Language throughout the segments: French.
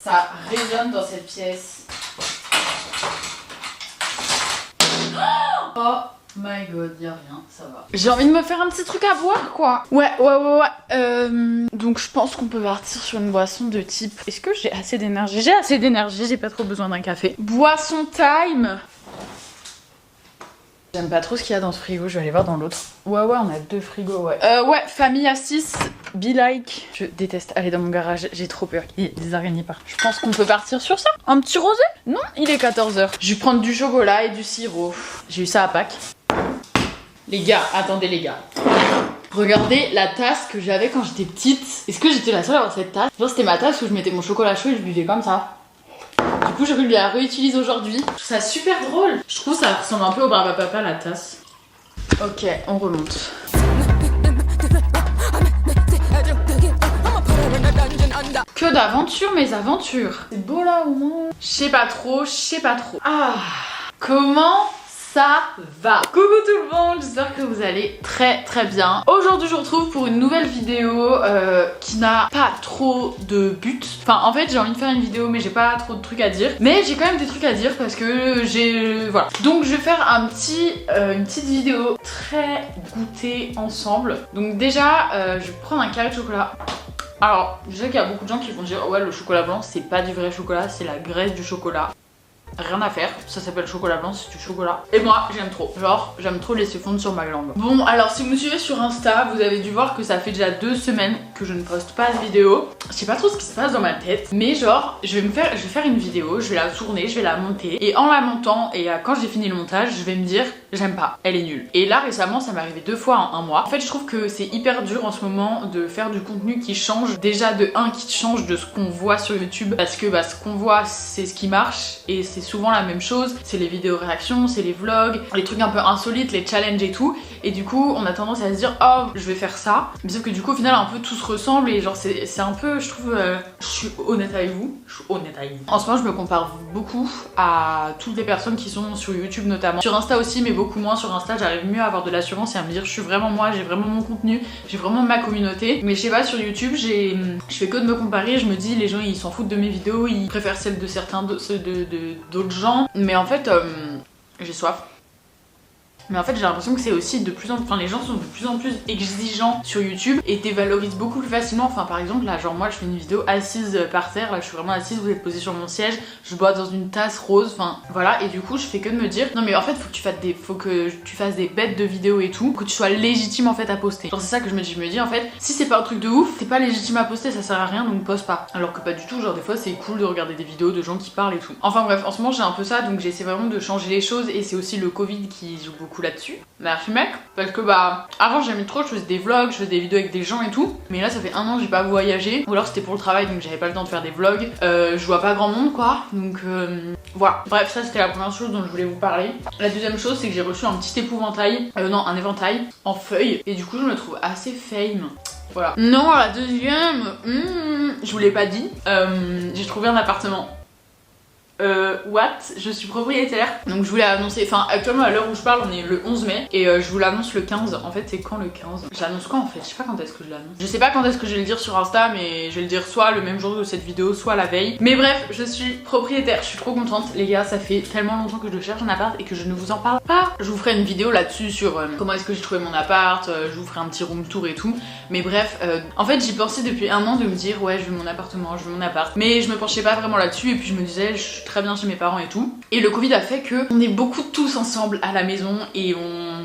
Ça résonne dans cette pièce. Oh my god, y'a rien, ça va. J'ai envie de me faire un petit truc à boire quoi. Ouais. Donc je pense qu'on peut partir sur une boisson de type... Est-ce que j'ai assez d'énergie? J'ai assez d'énergie, j'ai pas trop besoin d'un café. Boisson time. J'aime pas trop ce qu'il y a dans ce frigo, je vais aller voir dans l'autre. Ouais, on a 2 frigos, ouais. Ouais, famille à 6, be like. Je déteste aller dans mon garage, j'ai trop peur qu'il y ait des araignées partout. Je pense qu'on peut partir sur ça. Un petit rosé? Non, il est 14h. Je vais prendre du chocolat et du sirop. J'ai eu ça à Pâques. Les gars, attendez les gars. Regardez la tasse que j'avais quand j'étais petite. Est-ce que j'étais la seule à avoir cette tasse? Genre c'était ma tasse où je mettais mon chocolat chaud et je buvais comme ça. Du coup, je la réutilise aujourd'hui. Je trouve ça super drôle. Je trouve ça ressemble un peu au Barbapapa la tasse. Ok, on remonte. Que d'aventures, mes aventures. C'est beau là au moins. Je sais pas trop. Ah, comment ça va? Coucou tout le monde, j'espère que vous allez très bien. Aujourd'hui je vous retrouve pour une nouvelle vidéo qui n'a pas trop de but. Enfin en fait j'ai envie de faire une vidéo mais j'ai pas trop de trucs à dire. Mais j'ai quand même des trucs à dire parce que j'ai... Voilà. Donc je vais faire une petite vidéo très goûtée ensemble. Donc déjà je vais prendre un carré de chocolat. Alors je sais qu'il y a beaucoup de gens qui vont dire oh ouais le chocolat blanc c'est pas du vrai chocolat, c'est la graisse du chocolat. Rien à faire, ça s'appelle chocolat blanc, c'est du chocolat. Et moi j'aime trop, genre j'aime trop laisser fondre sur ma glande. Bon alors si vous me suivez sur Insta, vous avez dû voir que ça fait déjà 2 semaines que je ne poste pas de vidéo. Je sais pas trop ce qui se passe dans ma tête, mais genre je vais faire une vidéo, je vais la tourner, je vais la monter. Et en la montant, et quand j'ai fini le montage, je vais me dire j'aime pas, elle est nulle. Et là récemment ça m'est arrivé 2 fois en 1 mois. En fait je trouve que c'est hyper dur en ce moment de faire du contenu qui change. Déjà de 1 qui change de ce qu'on voit sur YouTube, parce que ce qu'on voit c'est ce qui marche et c'est souvent la même chose, c'est les vidéos réactions, c'est les vlogs, les trucs un peu insolites, les challenges et tout. Et du coup on a tendance à se dire oh je vais faire ça, mais sauf que du coup au final un peu tout se ressemble et genre c'est un peu, je trouve, je suis honnête avec vous, en ce moment je me compare beaucoup à toutes les personnes qui sont sur YouTube notamment, sur Insta aussi mais beaucoup moins. Sur Insta j'arrive mieux à avoir de l'assurance et à me dire je suis vraiment moi, j'ai vraiment mon contenu, j'ai vraiment ma communauté. Mais je sais pas, sur YouTube je fais que de me comparer, je me dis les gens ils s'en foutent de mes vidéos, ils préfèrent celles de certains d'autres gens. Mais en fait j'ai soif. Mais en fait j'ai l'impression que c'est aussi de plus en plus... Enfin les gens sont de plus en plus exigeants sur YouTube et dévalorisent beaucoup plus facilement. Enfin par exemple là genre moi je fais une vidéo assise par terre, là je suis vraiment assise, vous êtes posé sur mon siège, je bois dans une tasse rose, enfin voilà. Et du coup je fais que de me dire non mais en fait faut que tu fasses des bêtes de vidéos et tout, que tu sois légitime en fait à poster. Genre c'est ça que je me dis en fait si c'est pas un truc de ouf, t'es pas légitime à poster, ça sert à rien donc poste pas. Alors que pas du tout, genre des fois c'est cool de regarder des vidéos de gens qui parlent et tout. Enfin bref, en ce moment j'ai un peu ça donc j'essaie vraiment de changer les choses et c'est aussi le Covid qui joue beaucoup là-dessus. Merci mec, parce que avant j'aimais trop, je faisais des vlogs, je faisais des vidéos avec des gens et tout, mais là ça fait 1 an que j'ai pas voyagé, ou alors c'était pour le travail donc j'avais pas le temps de faire des vlogs, je vois pas grand monde quoi, donc voilà. Bref, ça c'était la première chose dont je voulais vous parler. La deuxième chose c'est que j'ai reçu un petit épouvantail, un éventail en feuilles, et du coup je me trouve assez fame. Voilà. Non, la deuxième, je vous l'ai pas dit, j'ai trouvé un appartement. What? Je suis propriétaire. Donc je voulais annoncer, enfin actuellement à l'heure où je parle on est le 11 mai et je vous l'annonce le 15. En fait c'est quand le 15? Je l'annonce quand en fait? Je sais pas quand est-ce que je l'annonce. Je sais pas quand est-ce que je vais le dire sur Insta, mais je vais le dire soit le même jour de cette vidéo, soit la veille. Mais bref, je suis propriétaire, je suis trop contente les gars, ça fait tellement longtemps que je cherche un appart et que je ne vous en parle pas. Je vous ferai une vidéo là-dessus sur comment est-ce que j'ai trouvé mon appart, je vous ferai un petit room tour et tout. Mais bref, en fait j'y pensais depuis 1 an de me dire ouais je veux mon appartement, je veux mon appart. Mais je me penchais pas vraiment là-dessus et puis je me disais je suis très bien chez mes parents et tout. Et le Covid a fait que on est beaucoup tous ensemble à la maison et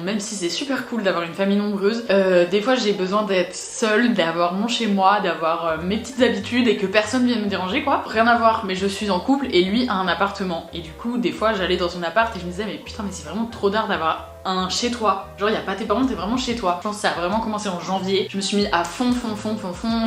même si c'est super cool d'avoir une famille nombreuse, des fois j'ai besoin d'être seule, d'avoir mon chez moi, d'avoir mes petites habitudes et que personne vienne me déranger quoi. Rien à voir, mais je suis en couple et lui a un appartement. Et du coup des fois j'allais dans son appart et je me disais mais putain mais c'est vraiment trop d'art d'avoir un chez toi. Genre y a pas tes parents, t'es vraiment chez toi. Je pense que ça a vraiment commencé en janvier. Je me suis mis à fond.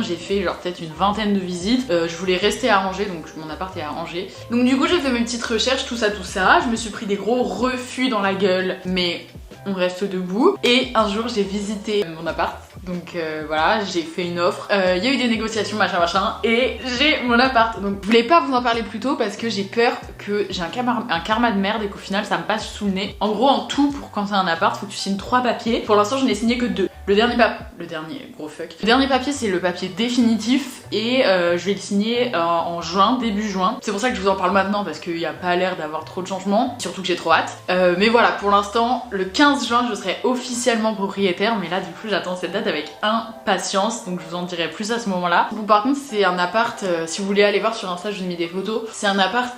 J'ai fait genre peut-être une 20aine de visites. Je voulais rester à Angers, donc mon appart est à Angers. Donc du coup j'ai fait mes petites recherches, tout ça. Je me suis pris des gros refus dans la gueule, mais on reste debout. Et un jour j'ai visité mon appart. Donc voilà, j'ai fait une offre. Il y a eu des négociations, machin, et j'ai mon appart. Donc je voulais pas vous en parler plus tôt parce que j'ai peur que j'ai un karma de merde et qu'au final ça me passe sous le nez. En gros, en tout, pour quand t'as un appart, faut que tu signes 3 papiers. Pour l'instant, je n'ai signé que 2. Le dernier gros fuck. Le dernier papier c'est le papier définitif et je vais le signer en juin, début juin. C'est pour ça que je vous en parle maintenant parce qu'il n'y a pas l'air d'avoir trop de changements, surtout que j'ai trop hâte. Mais voilà, pour l'instant, le 15 juin je serai officiellement propriétaire, mais là du coup j'attends cette date avec impatience, donc je vous en dirai plus à ce moment-là. Bon par contre c'est un appart, si vous voulez aller voir sur Insta je vous ai mis des photos, c'est un appart,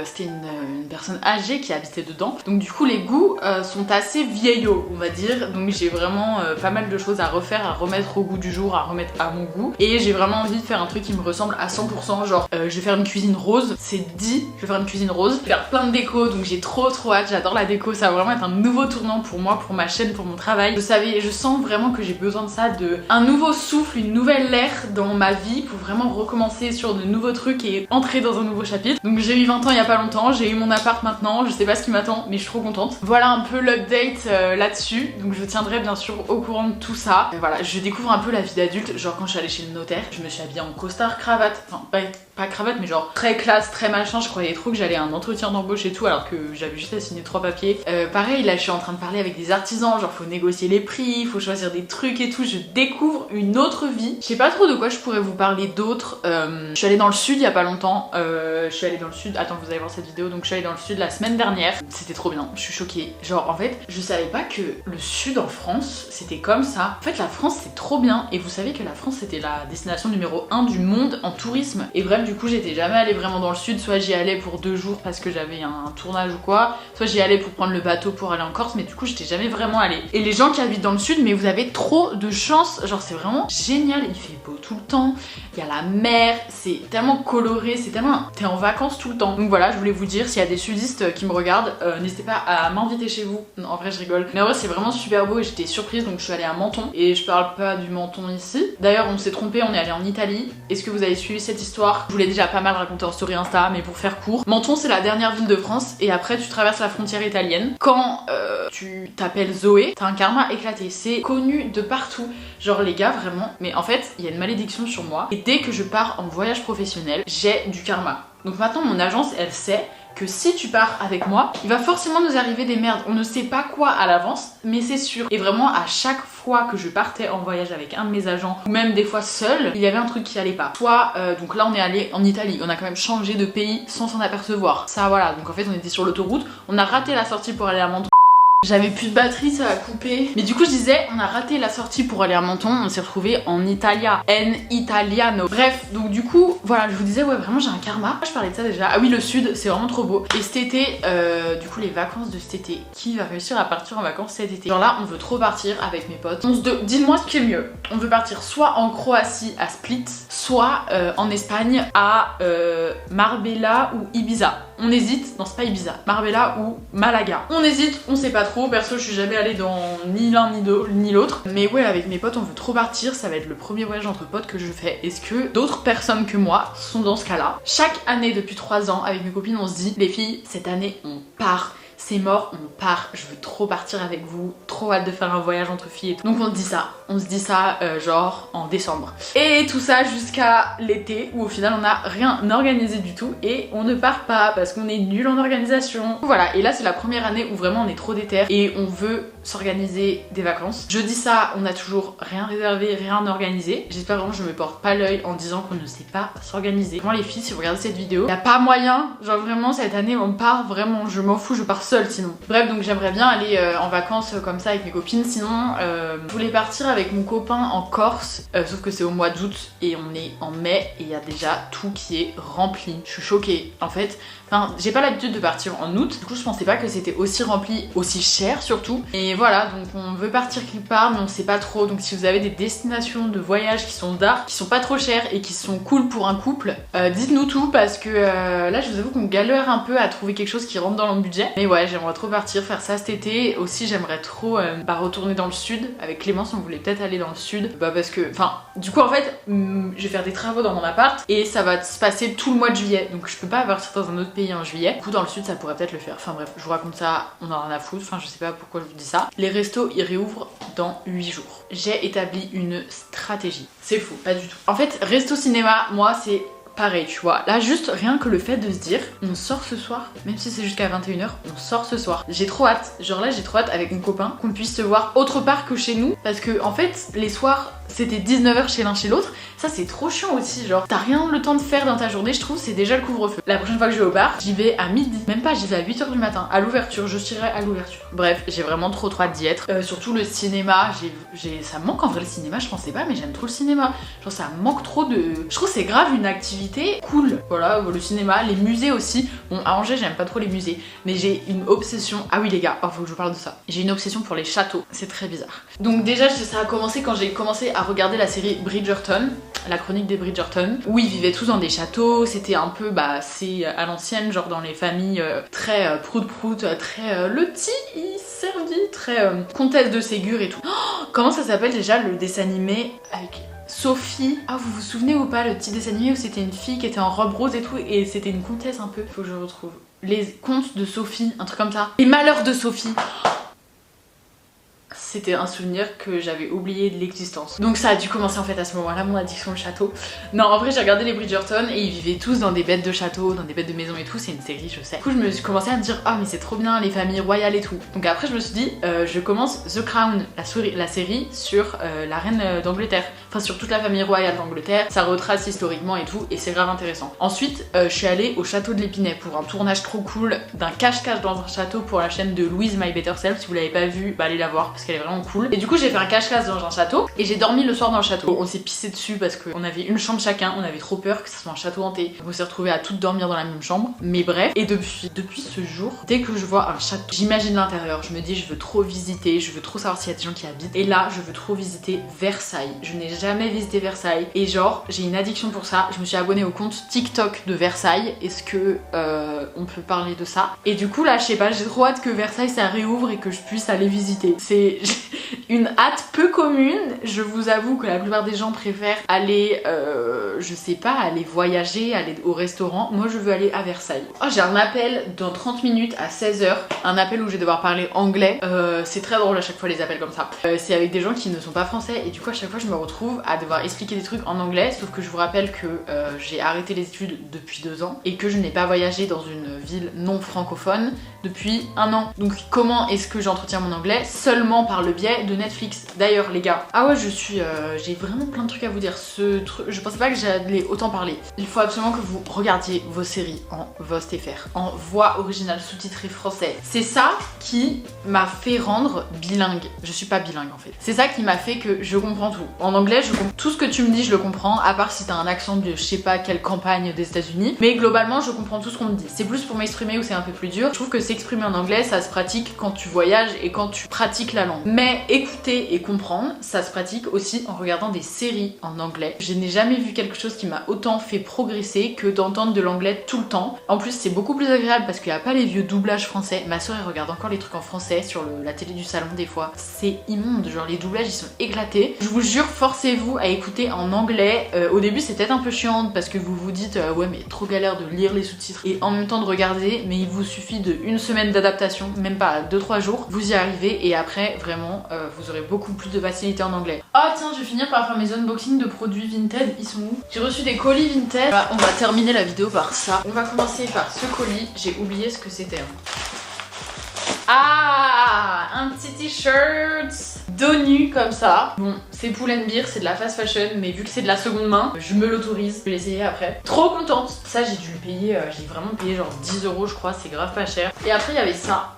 c'était une personne âgée qui habitait dedans, donc du coup les goûts sont assez vieillots on va dire, donc j'ai vraiment pas mal de choses à refaire, à remettre au goût du jour, à remettre à mon goût, et j'ai vraiment envie de faire un truc qui me ressemble à 100%, genre je vais faire une cuisine rose, c'est dit, je vais faire une cuisine rose, je vais faire plein de déco, donc j'ai trop hâte, j'adore la déco, ça va vraiment être un nouveau tournant pour moi, pour ma chaîne, pour mon travail. Vous savez, je sens vraiment que j'ai besoin de ça, de un nouveau souffle, une nouvelle ère dans ma vie pour vraiment recommencer sur de nouveaux trucs et entrer dans un nouveau chapitre. Donc j'ai eu 20 ans il y a pas longtemps, j'ai eu mon appart maintenant, je sais pas ce qui m'attend mais je suis trop contente. Voilà un peu l'update là-dessus, donc je tiendrai bien sûr au courant de tout ça. Et voilà, je découvre un peu la vie d'adulte, genre quand je suis allée chez le notaire, je me suis habillée en costard, cravate, enfin pas cravate mais genre très classe, très machin, je croyais trop que j'allais à un entretien d'embauche et tout alors que j'avais juste à signer 3 papiers. Pareil là je suis en train de parler avec des artisans, genre faut négocier les prix, faut choisir des trucs et tout, je découvre une autre vie. Je sais pas trop de quoi je pourrais vous parler d'autre. Je suis allée dans le sud il y a pas longtemps, je suis allée dans le sud, attends vous allez voir cette vidéo, donc je suis allée dans le sud la semaine dernière, c'était trop bien, je suis choquée. Genre en fait je savais pas que le sud en France c'était comme ça. En fait la France c'est trop bien et vous savez que la France c'était la destination numéro 1 du monde en tourisme. Et bref du coup j'étais jamais allée vraiment dans le sud, soit j'y allais pour 2 jours parce que j'avais un tournage ou quoi, soit j'y allais pour prendre le bateau pour aller en Corse, mais du coup j'étais jamais vraiment allée. Et les gens qui habitent dans le sud, mais vous avez trop de chance, genre c'est vraiment génial, il fait beau tout le temps, il y a la mer, c'est tellement coloré, c'est tellement... t'es en vacances tout le temps. Donc voilà, je voulais vous dire, s'il y a des sudistes qui me regardent, n'hésitez pas à m'inviter chez vous. Non, en vrai je rigole. Mais en vrai c'est vraiment super beau et j'étais surprise, donc je suis allée à Menton. Et je parle pas du Menton ici. D'ailleurs on s'est trompé, on est allé en Italie. Est-ce que vous avez suivi cette histoire? Je vous l'ai déjà pas mal raconté en story Insta, mais pour faire court. Menton c'est la dernière ville de France et après tu traverses la frontière italienne. Quand tu t'appelles Zoé, t'as un karma éclaté. C'est connu de partout. Genre les gars vraiment, mais en fait il y a une malédiction sur moi. Et dès que je pars en voyage professionnel, j'ai du karma. Donc maintenant mon agence elle sait que si tu pars avec moi, il va forcément nous arriver des merdes. On ne sait pas quoi à l'avance, mais c'est sûr. Et vraiment à chaque fois que je partais en voyage avec un de mes agents, ou même des fois seule, il y avait un truc qui allait pas. Soit, donc là on est allé en Italie, on a quand même changé de pays sans s'en apercevoir. Ça voilà, donc en fait on était sur l'autoroute, on a raté la sortie pour aller à Menton. J'avais plus de batterie, ça a coupé. Mais du coup je disais, on a raté la sortie pour aller à Menton, on s'est retrouvé en Italia, en italiano. Bref, donc du coup, voilà, je vous disais, ouais vraiment j'ai un karma. Je parlais de ça déjà. Ah oui, le sud, c'est vraiment trop beau. Et cet été, du coup les vacances de cet été, qui va réussir à partir en vacances cet été? Genre là, on veut trop partir avec mes potes. Dites-moi ce qui est le mieux. On veut partir soit en Croatie à Split, soit en Espagne à Marbella ou Ibiza. On hésite, non c'est pas Ibiza, Marbella ou Malaga. On hésite, on sait pas trop, perso je suis jamais allée dans ni l'un ni l'autre. Mais ouais, avec mes potes on veut trop partir, ça va être le premier voyage entre potes que je fais. Est-ce que d'autres personnes que moi sont dans ce cas-là? Chaque année depuis 3 ans, avec mes copines on se dit, les filles, cette année on part. C'est mort, on part, je veux trop partir avec vous, trop hâte de faire un voyage entre filles et tout. Donc on se dit ça genre en décembre. Et tout ça jusqu'à l'été où au final on n'a rien organisé du tout et on ne part pas parce qu'on est nul en organisation. Voilà, et là c'est la première année où vraiment on est trop déter et on veut s'organiser des vacances. Je dis ça, on n'a toujours rien réservé, rien organisé. J'espère vraiment que je me porte pas l'œil en disant qu'on ne sait pas s'organiser. Vraiment les filles, si vous regardez cette vidéo, y a pas moyen, genre vraiment cette année on part vraiment, je m'en fous, je pars seule sinon. Bref, donc j'aimerais bien aller en vacances comme ça avec mes copines. Sinon, je voulais partir avec mon copain en Corse, sauf que c'est au mois d'août et on est en mai et il y a déjà tout qui est rempli. Je suis choquée. En fait, enfin, j'ai pas l'habitude de partir en août, du coup je pensais pas que c'était aussi rempli, aussi cher surtout. Et voilà, donc on veut partir quelque part mais on sait pas trop. Donc si vous avez des destinations de voyage qui sont dark, qui sont pas trop chères et qui sont cool pour un couple, dites-nous tout parce que là je vous avoue qu'on galère un peu à trouver quelque chose qui rentre dans mon budget. Mais ouais, j'aimerais trop partir faire ça cet été. Aussi j'aimerais trop retourner dans le sud. Avec Clémence on voulait peut-être aller dans le sud. Bah parce que, enfin, du coup en fait je vais faire des travaux dans mon appart et ça va se passer tout le mois de juillet. Donc je peux pas partir dans un autre pays en juillet. Du coup dans le sud ça pourrait peut-être le faire. Enfin bref, je vous raconte ça, on en a rien à foutre. Enfin je sais pas pourquoi je vous dis ça. Les restos ils réouvrent dans 8 jours. J'ai établi une stratégie. C'est faux, pas du tout. En fait, resto cinéma, moi c'est pareil, tu vois. Là, juste rien que le fait de se dire, on sort ce soir, même si c'est jusqu'à 21h, on sort ce soir. J'ai trop hâte. Genre là, j'ai trop hâte avec mon copain qu'on puisse se voir autre part que chez nous. Parce que, en fait, les soirs, c'était 19h chez l'un chez l'autre. Ça, c'est trop chiant aussi. Genre, t'as rien le temps de faire dans ta journée, je trouve, c'est déjà le couvre-feu. La prochaine fois que je vais au bar, j'y vais à midi. Même pas, j'y vais à 8h du matin. À l'ouverture, je tirerai à l'ouverture. Bref, j'ai vraiment trop hâte d'y être. Surtout le cinéma, ça me manque en vrai le cinéma, je pensais pas, mais j'aime trop le cinéma. Genre, ça me manque trop de. Je trouve que c'est grave une activité cool. Voilà, le cinéma, les musées aussi. Bon, à Angers, j'aime pas trop les musées, mais j'ai une obsession. Ah oui, les gars, faut que je vous parle de ça. J'ai une obsession pour les châteaux. C'est très bizarre. Donc, déjà, ça a commencé quand j'ai commencé à regarder la série Bridgerton, la chronique des Bridgerton, où ils vivaient tous dans des châteaux. C'était un peu, c'est à l'ancienne, genre dans les familles très prout-prout, très loti servi, très comtesse de Ségur et tout. Oh, comment ça s'appelle déjà le dessin animé avec Sophie? Ah, vous vous souvenez ou pas le petit dessin animé où c'était une fille qui était en robe rose et tout, et c'était une comtesse un peu? Faut que je retrouve. Les contes de Sophie, un truc comme ça. Les malheurs de Sophie. C'était un souvenir que j'avais oublié de l'existence. Donc ça a dû commencer en fait à ce moment-là, mon addiction au château. Non, en vrai, j'ai regardé les Bridgerton et ils vivaient tous dans des bêtes de château, dans des bêtes de maison et tout. C'est une série, je sais. Du coup, je me suis commencé à me dire, ah, mais c'est trop bien, les familles royales et tout. Donc après, je me suis dit, je commence The Crown, la série sur la reine d'Angleterre. Enfin, sur toute la famille royale d'Angleterre. Ça retrace historiquement et tout, et c'est grave intéressant. Ensuite, je suis allée au château de l'Épinay pour un tournage trop cool d'un cache-cache dans un château pour la chaîne de Louise My Better Self. Si vous l'avez pas vu, allez la voir parce qu'elle est vraiment cool. Et du coup, j'ai fait un cache-cache dans un château et j'ai dormi le soir dans le château. On s'est pissé dessus parce qu'on avait une chambre chacun, on avait trop peur que ça soit un château hanté. On s'est retrouvés à toutes dormir dans la même chambre. Mais bref, et depuis ce jour, dès que je vois un château, j'imagine l'intérieur. Je me dis, je veux trop visiter, je veux trop savoir s'il y a des gens qui habitent. Et là, je veux trop visiter Versailles. Je n'ai jamais visité Versailles et genre, j'ai une addiction pour ça. Je me suis abonnée au compte TikTok de Versailles. Est-ce que on peut parler de ça? Et du coup, là, je sais pas, j'ai trop hâte que Versailles ça réouvre et que je puisse aller visiter. C'est une hâte peu commune. Je vous avoue que la plupart des gens préfèrent aller, je sais pas, aller voyager, aller au restaurant. Moi, je veux aller à Versailles. Oh, j'ai un appel dans 30 minutes à 16h. Un appel où je vais devoir parler anglais. C'est très drôle à chaque fois les appels comme ça. C'est avec des gens qui ne sont pas français et du coup, à chaque fois, je me retrouve à devoir expliquer des trucs en anglais. Sauf que je vous rappelle que j'ai arrêté les études depuis 2 ans et que je n'ai pas voyagé dans une ville non francophone depuis 1 an. Donc, comment est-ce que j'entretiens mon anglais? Seulement par le biais de Netflix. D'ailleurs, les gars, ah ouais, j'ai vraiment plein de trucs à vous dire. Je pensais pas que j'allais autant parler. Il faut absolument que vous regardiez vos séries en VOST.fr, en voix originale sous-titrée français. C'est ça qui m'a fait rendre bilingue. Je suis pas bilingue en fait. C'est ça qui m'a fait que je comprends tout. En anglais, je comprends tout ce que tu me dis, je le comprends, à part si t'as un accent de je sais pas quelle campagne des États-Unis. Mais globalement, je comprends tout ce qu'on me dit. C'est plus pour m'exprimer où c'est un peu plus dur. Je trouve que s'exprimer en anglais, ça se pratique quand tu voyages et quand tu pratiques la langue. Mais écouter et comprendre, ça se pratique aussi en regardant des séries en anglais. Je n'ai jamais vu quelque chose qui m'a autant fait progresser que d'entendre de l'anglais tout le temps. En plus, c'est beaucoup plus agréable parce qu'il n'y a pas les vieux doublages français. Ma soeur, elle regarde encore les trucs en français sur la télé du salon des fois. C'est immonde, genre les doublages, ils sont éclatés. Je vous jure, forcez-vous à écouter en anglais. Au début, c'est peut-être un peu chiant parce que vous vous dites ouais, mais trop galère de lire les sous-titres et en même temps de regarder, mais il vous suffit de 1 semaine d'adaptation, même pas 2-3 jours, vous y arrivez et après, vraiment, vous aurez beaucoup plus de facilité en anglais. Oh tiens, je vais finir par faire mes unboxings de produits Vinted. Ils sont où? J'ai reçu des colis Vinted. On va terminer la vidéo par ça. On va commencer par ce colis. J'ai oublié ce que c'était. Ah, un petit t-shirt dos nu comme ça. Bon, c'est Pull & Bear, c'est de la fast fashion, mais vu que c'est de la seconde main, je me l'autorise. Je vais l'essayer après. Trop contente. Ça, j'ai dû le payer, j'ai vraiment payé genre 10 € je crois, c'est grave pas cher. Et après, il y avait ça.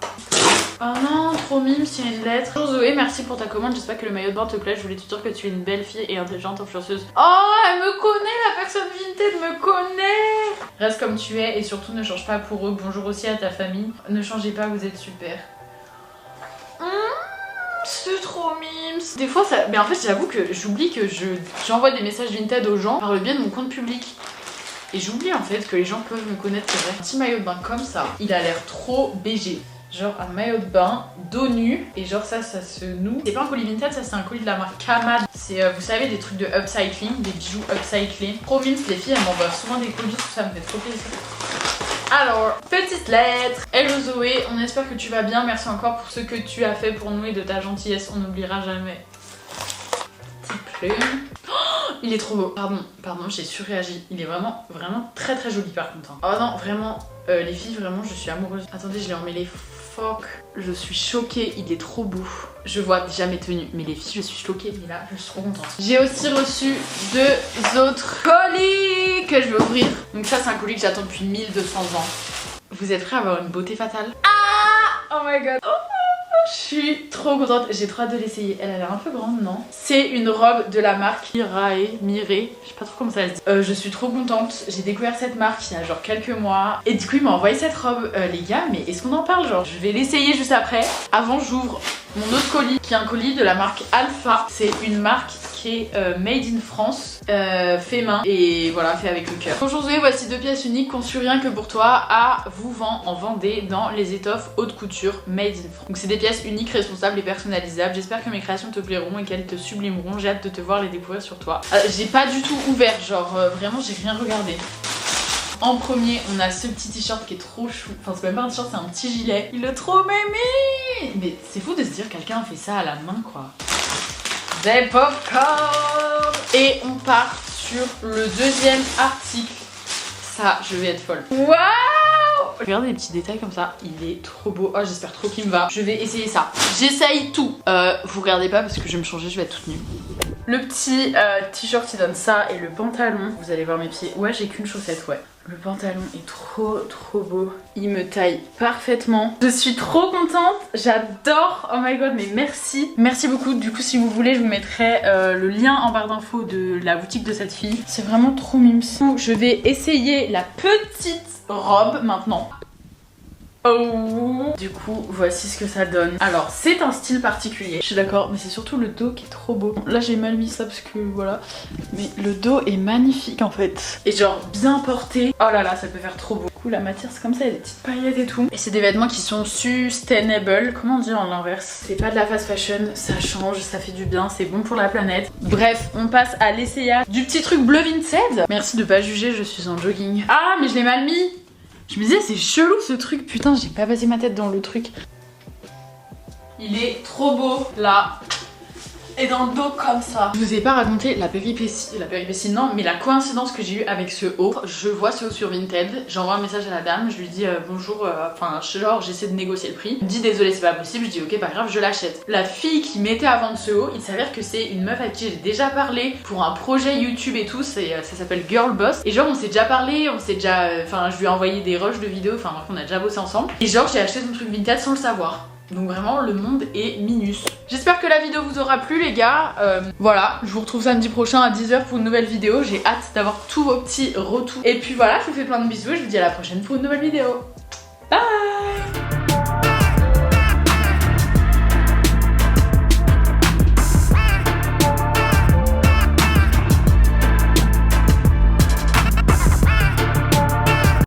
Oh non, trop mime, il y a une lettre. Bonjour Zoé, merci pour ta commande, j'espère que le maillot de bain te plaît. Je voulais te dire que tu es une belle fille et intelligente influenceuse. Oh, elle me connaît, la personne Vinted me connaît. Reste comme tu es et surtout ne change pas pour eux. Bonjour aussi à ta famille. Ne changez pas, vous êtes super. C'est trop mimes. Des fois ça... Mais en fait j'avoue que j'oublie que j'envoie des messages Vinted aux gens par le biais de mon compte public. Et j'oublie en fait que les gens peuvent me connaître, c'est vrai. Un petit maillot de bain comme ça, il a l'air trop BG. Genre un maillot de bain, dos nu, et genre ça se noue. C'est pas un colis Vinted, ça c'est un colis de la marque Kamad. C'est, vous savez, des trucs de upcycling, des bijoux upcycling. Trop mimes, les filles elles m'envoient souvent des colis, tout ça me fait trop plaisir. Alors, petite lettre. Hello Zoé, on espère que tu vas bien, merci encore pour ce que tu as fait pour nous et de ta gentillesse, on n'oubliera jamais. Petite plume. Oh, Il est trop beau. Pardon, j'ai surréagi. Il est vraiment très très joli par contre. Oh non, vraiment, les filles, vraiment, je suis amoureuse. Attendez, je l'ai emmêlé. Fuck, je suis choquée, il est trop beau. Je vois déjà mes tenues, mais les filles, je suis choquée, mais là, je suis trop contente. J'ai aussi reçu 2 autres colis que je vais ouvrir. Donc ça, c'est un colis que j'attends depuis 1200 ans. Vous êtes prêts à avoir une beauté fatale? Ah! Oh my god! Oh! Je suis trop contente, j'ai trop hâte de l'essayer. Elle a l'air un peu grande, non? C'est une robe de la marque Mirae, je sais pas trop comment ça se dit. Je suis trop contente, j'ai découvert cette marque il y a genre quelques mois. Et du coup il m'a envoyé cette robe, les gars, mais est-ce qu'on en parle genre? Je vais l'essayer juste après. Avant j'ouvre mon autre colis, qui est un colis de la marque Alpha. C'est une marque qui est made in France, fait main et voilà, fait avec le cœur. Aujourd'hui voici 2 pièces uniques conçues rien que pour toi à Vouvant en Vendée dans les étoffes haute couture made in France. Donc c'est des pièces uniques, responsables et personnalisables. J'espère que mes créations te plairont et qu'elles te sublimeront. J'ai hâte de te voir les découvrir sur toi. J'ai pas du tout ouvert, genre vraiment j'ai rien regardé. En premier, on a ce petit t-shirt qui est trop chou. Enfin, c'est même pas un t-shirt, c'est un petit gilet. Il est trop mémé. Mais c'est fou de se dire quelqu'un a fait ça à la main, quoi. Des popcorn. Et on part sur le 2e article. Ça, je vais être folle. Waouh! Regardez les petits détails comme ça, il est trop beau. Oh, j'espère trop qu'il me va. Je vais essayer ça. J'essaye tout. Vous regardez pas parce que je vais me changer, je vais être toute nue. Le petit t-shirt qui donne ça et le pantalon. Vous allez voir mes pieds. Ouais, j'ai qu'une chaussette, ouais. Le pantalon est trop beau. Il me taille parfaitement. Je suis trop contente. J'adore. Oh my god, mais merci. Merci beaucoup. Du coup, si vous voulez, je vous mettrai le lien en barre d'infos de la boutique de cette fille. C'est vraiment trop mimes. Je vais essayer la petite robe maintenant. Oh. Du coup, voici ce que ça donne. Alors, c'est un style particulier. Je suis d'accord, mais c'est surtout le dos qui est trop beau. Là, j'ai mal mis ça parce que voilà. Mais le dos est magnifique en fait. Et genre bien porté. Oh là là, ça peut faire trop beau. Du coup, la matière, c'est comme ça, il y a des petites paillettes et tout. Et c'est des vêtements qui sont sustainable. Comment on dit en l'inverse? C'est pas de la fast fashion, ça change, ça fait du bien, c'est bon pour la planète. Bref, on passe à l'essayage du petit truc bleu Vinted. Merci de pas juger, je suis en jogging. Ah, mais je l'ai mal mis. Je me disais c'est chelou ce truc, putain j'ai pas passé ma tête dans le truc. Il est trop beau là. Et dans le dos comme ça. Je vous ai pas raconté la péripétie non, mais la coïncidence que j'ai eue avec ce haut. Je vois ce haut sur Vinted, j'envoie un message à la dame, je lui dis bonjour, enfin genre j'essaie de négocier le prix. Elle me dit désolé c'est pas possible, je dis ok pas grave je l'achète. La fille qui mettait à vendre ce haut, il s'avère que c'est une meuf à qui j'ai déjà parlé pour un projet YouTube et tout, ça s'appelle Girl Boss. Et genre on s'est déjà parlé, on s'est déjà, enfin je lui ai envoyé des rushs de vidéos, enfin on a déjà bossé ensemble. Et genre j'ai acheté son truc Vinted sans le savoir. Donc vraiment le monde est minus. J'espère que la vidéo vous aura plu les gars. Voilà, je vous retrouve samedi prochain à 10 h pour une nouvelle vidéo. J'ai hâte d'avoir tous vos petits retours. Et puis voilà, je vous fais plein de bisous et je vous dis à la prochaine pour une nouvelle vidéo. Bye.